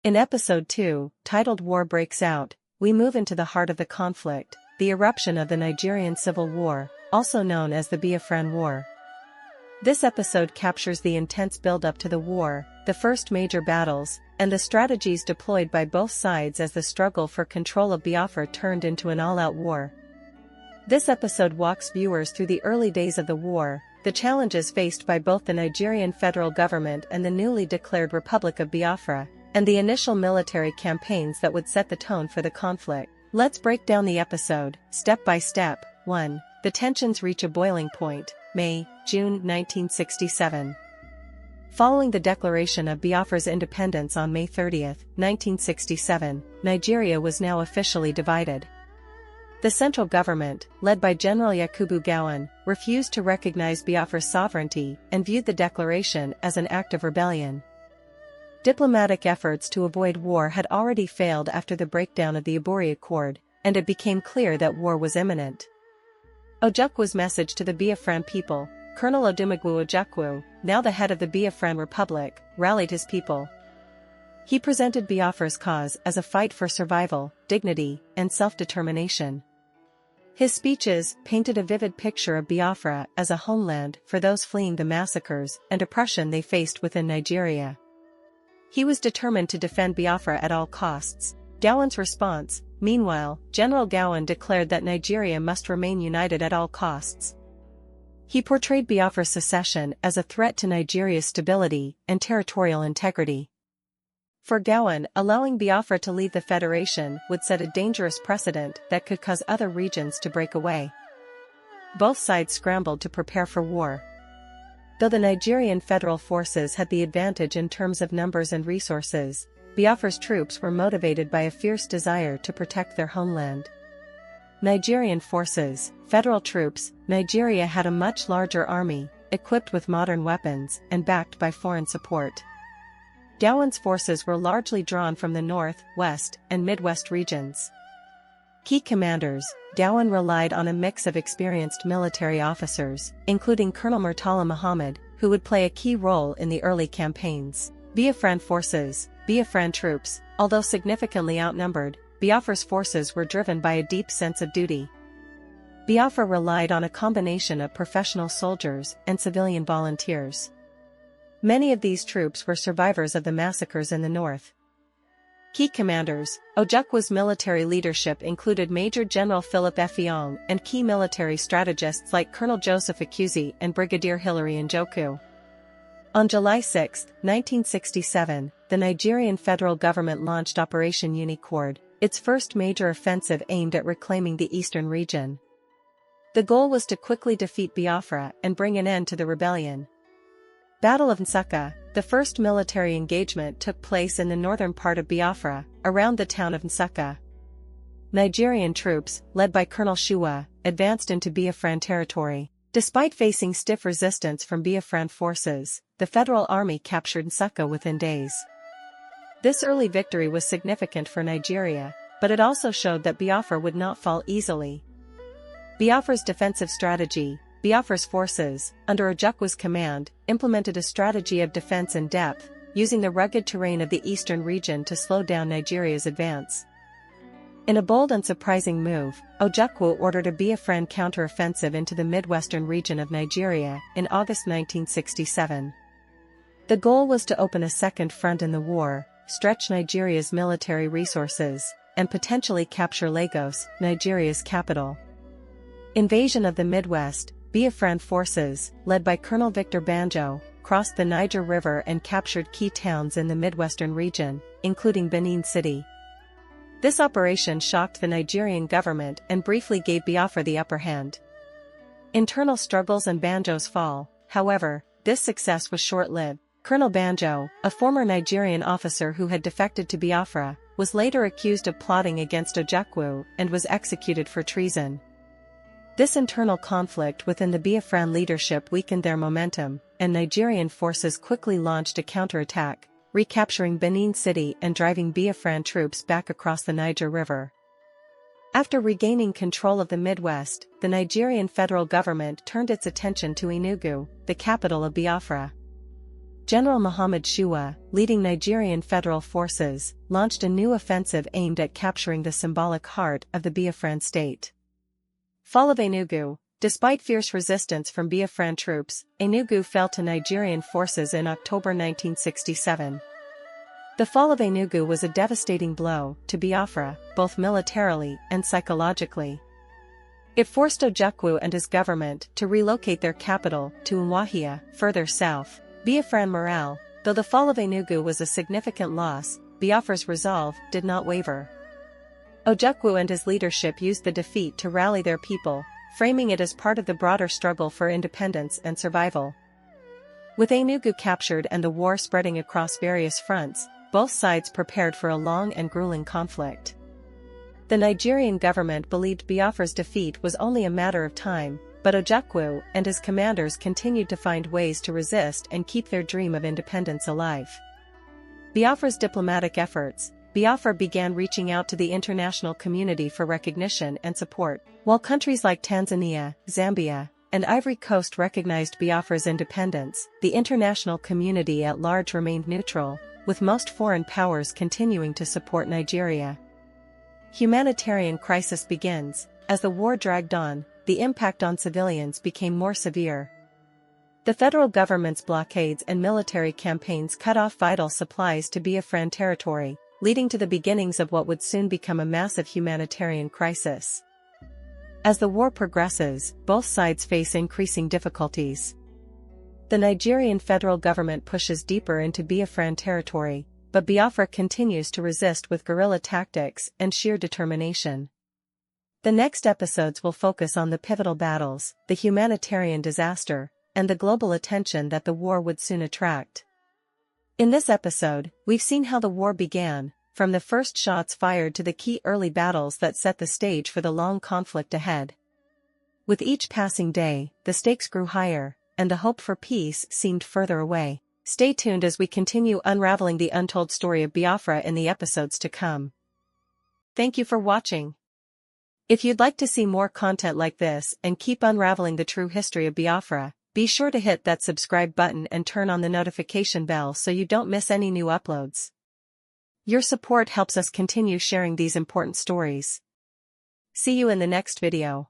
In Episode 2, titled War Breaks Out, we move into the heart of the conflict, the eruption of the Nigerian Civil War, also known as the Biafran War. This episode captures the intense build-up to the war, the first major battles, and the strategies deployed by both sides as the struggle for control of Biafra turned into an all-out war. This episode walks viewers through the early days of the war, the challenges faced by both the Nigerian federal government and the newly declared Republic of Biafra, and the initial military campaigns that would set the tone for the conflict. Let's break down the episode, step by step. 1. The tensions reach a boiling point, June 1967. Following the declaration of Biafra's independence on May 30, 1967, Nigeria was now officially divided. The central government, led by General Yakubu Gowon, refused to recognize Biafra's sovereignty and viewed the declaration as an act of rebellion. Diplomatic efforts to avoid war had already failed after the breakdown of the Unicord, and it became clear that war was imminent. Ojukwu message to the Biafran people, Colonel Odumegwu Ojukwu, now the head of the Biafran Republic, rallied his people. He presented Biafra's cause as a fight for survival, dignity, and self-determination. His speeches painted a vivid picture of Biafra as a homeland for those fleeing the massacres and oppression they faced within Nigeria. He was determined to defend Biafra at all costs. Gowon's response, meanwhile, General Gowon declared that Nigeria must remain united at all costs. He portrayed Biafra's secession as a threat to Nigeria's stability and territorial integrity. For Gowon, allowing Biafra to leave the federation would set a dangerous precedent that could cause other regions to break away. Both sides scrambled to prepare for war. Though the Nigerian federal forces had the advantage in terms of numbers and resources, Biafra's troops were motivated by a fierce desire to protect their homeland. Nigerian forces, federal troops. Nigeria had a much larger army, equipped with modern weapons and backed by foreign support. Gowon's forces were largely drawn from the north, west, and midwest regions. Key commanders, Gowon relied on a mix of experienced military officers, including Colonel Murtala Muhammad, who would play a key role in the early campaigns. Biafran forces, Biafran troops, although significantly outnumbered, Biafra's forces were driven by a deep sense of duty. Biafra relied on a combination of professional soldiers and civilian volunteers. Many of these troops were survivors of the massacres in the north. Key commanders, Ojukwu's military leadership included Major General Philip Effiong and key military strategists like Colonel Joseph Akuzi and Brigadier Hilary Njoku. On July 6, 1967, the Nigerian federal government launched Operation Unicord, its first major offensive aimed at reclaiming the eastern region. The goal was to quickly defeat Biafra and bring an end to the rebellion. Battle of Nsukka, the first military engagement took place in the northern part of Biafra, around the town of Nsukka. Nigerian troops, led by Colonel Shuwa, advanced into Biafran territory. Despite facing stiff resistance from Biafran forces, the Federal Army captured Nsukka within days. This early victory was significant for Nigeria, but it also showed that Biafra would not fall easily. Biafra's defensive strategy. Biafra's forces, under Ojukwu's command, implemented a strategy of defense in depth, using the rugged terrain of the eastern region to slow down Nigeria's advance. In a bold and surprising move, Ojukwu ordered a Biafran counter-offensive into the midwestern region of Nigeria in August 1967. The goal was to open a second front in the war, stretch Nigeria's military resources, and potentially capture Lagos, Nigeria's capital. Invasion of the Midwest. Biafran forces, led by Colonel Victor Banjo, crossed the Niger River and captured key towns in the Midwestern region, including Benin City. This operation shocked the Nigerian government and briefly gave Biafra the upper hand. Internal struggles and Banjo's fall, however, this success was short-lived. Colonel Banjo, a former Nigerian officer who had defected to Biafra, was later accused of plotting against Ojukwu and was executed for treason. This internal conflict within the Biafran leadership weakened their momentum, and Nigerian forces quickly launched a counterattack, recapturing Benin City and driving Biafran troops back across the Niger River. After regaining control of the Midwest, the Nigerian federal government turned its attention to Enugu, the capital of Biafra. General Muhammad Shua, leading Nigerian federal forces, launched a new offensive aimed at capturing the symbolic heart of the Biafran state. Fall of Enugu. Despite fierce resistance from Biafran troops, Enugu fell to Nigerian forces in October 1967. The fall of Enugu was a devastating blow to Biafra, both militarily and psychologically. It forced Ojukwu and his government to relocate their capital to Umuahia, further south. Biafran morale. Though the fall of Enugu was a significant loss, Biafra's resolve did not waver. Ojukwu and his leadership used the defeat to rally their people, framing it as part of the broader struggle for independence and survival. With Enugu captured and the war spreading across various fronts, both sides prepared for a long and grueling conflict. The Nigerian government believed Biafra's defeat was only a matter of time, but Ojukwu and his commanders continued to find ways to resist and keep their dream of independence alive. Biafra's diplomatic efforts. Biafra began reaching out to the international community for recognition and support. While countries like Tanzania, Zambia, and Ivory Coast recognized Biafra's independence, the international community at large remained neutral, with most foreign powers continuing to support Nigeria. Humanitarian crisis begins. As the war dragged on, the impact on civilians became more severe. The federal government's blockades and military campaigns cut off vital supplies to Biafran territory, leading to the beginnings of what would soon become a massive humanitarian crisis. As the war progresses, both sides face increasing difficulties. The Nigerian federal government pushes deeper into Biafran territory, but Biafra continues to resist with guerrilla tactics and sheer determination. The next episodes will focus on the pivotal battles, the humanitarian disaster, and the global attention that the war would soon attract. In this episode, we've seen how the war began, from the first shots fired to the key early battles that set the stage for the long conflict ahead. With each passing day, the stakes grew higher, and the hope for peace seemed further away. Stay tuned as we continue unraveling the untold story of Biafra in the episodes to come. Thank you for watching. If you'd like to see more content like this and keep unraveling the true history of Biafra, be sure to hit that subscribe button and turn on the notification bell so you don't miss any new uploads. Your support helps us continue sharing these important stories. See you in the next video.